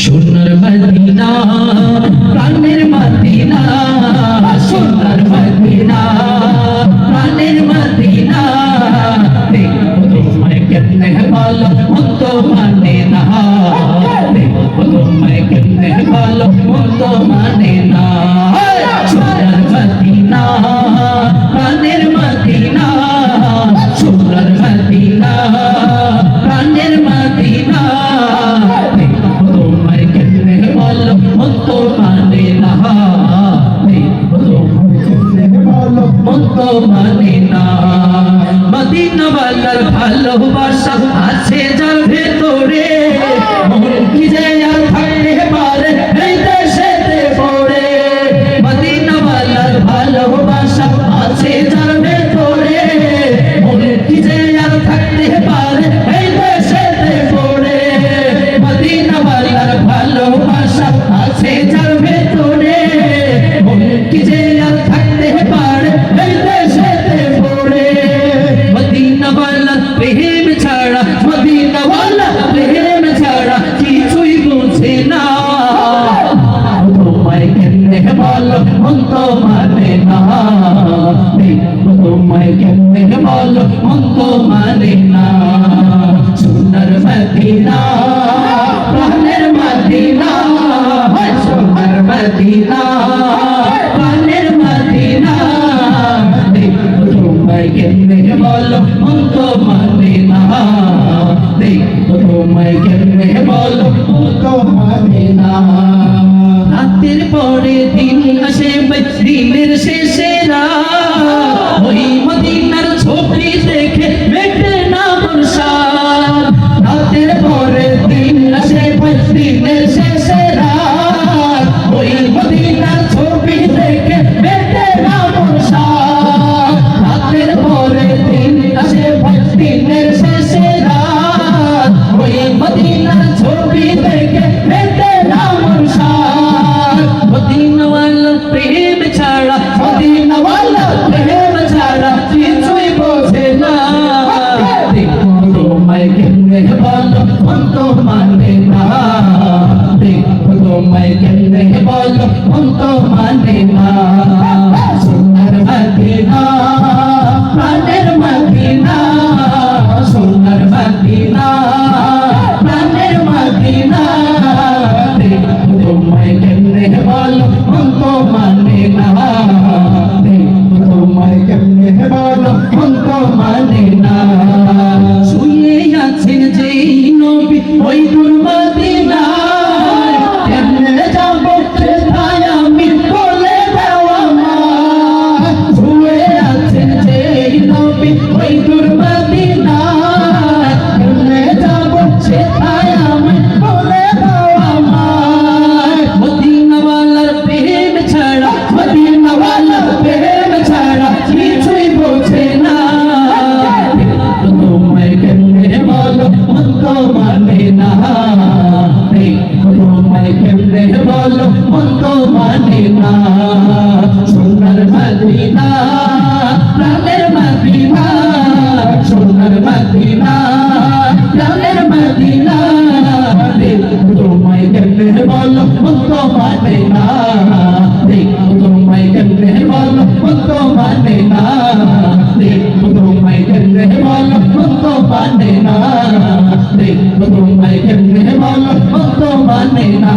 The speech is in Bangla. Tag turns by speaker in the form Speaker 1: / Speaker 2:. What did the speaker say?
Speaker 1: সোনার মদিনা প্রাণের মদিনা সোনার মদিনা প্রাণের মদিনা দেখো তোমায় কেমনে ভালো মন তো মানে না দেখো তোমায় কেমনে ভালো মন তো মানে না সোনার মদিনা প্রাণের মদিনা সোনার মদিনা প্রাণের মদিনা দেখো তোমায় কেমনে ভালো মন তো মানে না দেখো তোমায় কেমনে ভালো মন তো মানে না মদিনা ওয়ালার ভালোবাসা আছে যার ভেতরে মন কি যে আর থাকতে পারে এই দেশেতে পড়ে মদিনা ওয়ালার ভালোবাসা আছে যার ভেতরে মন কি যে আর থাকতে পারে এই দেশেতে পড়ে মদিনা ওয়ালার ভালোবাসা আছে যার ভেতরে মন কি যে আর থাকতে পারে এই দেশেতে পড়ে মদিনা ওয়ালা প্রেম ছাড়া মদিনা ওয়ালা প্রেম ছাড়া কিছুই বোঝে না তোমায় কেমনে বলো মন তো মানে না তোমায় কেমনে বলো মন তো মানে না সোনার মদিনা প্রাণের মদিনা সোনার মদিনা প্রাণের মদিনা তোমায় কেমনে বলো মন তো মানে না দেখো তোমায় কেমনে বলো মন তো মানে না রাতের পরে দিন আসে দিনের শেষে রাত ওই মদিনার ছবি দেখে মেটে না বর্ষা রাতের পরে দিন আসে দিনের শেষে রাত ওই মদিনার ছবি দেখে মেটে না বর্ষা রাতের পরে দিন আসে দিনের শেষে রাত ওই মদিনার ছবি দেখে মেটে না বর্ষা মদিনা ওয়ালা প্রেম ছাড়া মদিনা ওয়ালা প্রেম ছাড়া কিছুই বোঝে না দেখো তোমায় কেমনে বলো মন তো মানে না দেখো তোমায় কেমনে বলো মন তো মানে না সোনার মদিনা প্রাণের মদিনা সোনার মদিনা প্রাণের মদিনা দেখো তোমায় কেমনে বলো মন তো মানে না দেখো তোমায় কেমনে বলো মন তো মানে না শুয়ে আছেন যেই নবী ওই দূর মদিনায় কেমনে যাব সেটাই আমি বলে দাও আমায় শুয়ে আছেন যেই নবী ওই দূর মদিনায় কেমনে যাব সেটাই আমি বলে দাও আমায় মদিনা ওয়ালার প্রেম ছাড়া মদিনা ওয়ালার প্রেম ছাড়া কিছুই বোঝে না তোমায় কেমনে বলো মন তো মানে না তোমায় কেমনে বলো মন তো মানে না সোনার মদিনা প্রাণের মদিনা সোনার মদিনা প্রাণের মদিনা তোমায় কেমনে বলো মন তো মানে না তোমায় কেমনে বলো মন তো মানে না তোমায় কেমনে বলো মন তো মানে না তোমায় কেমনে বলো মন তো মানে না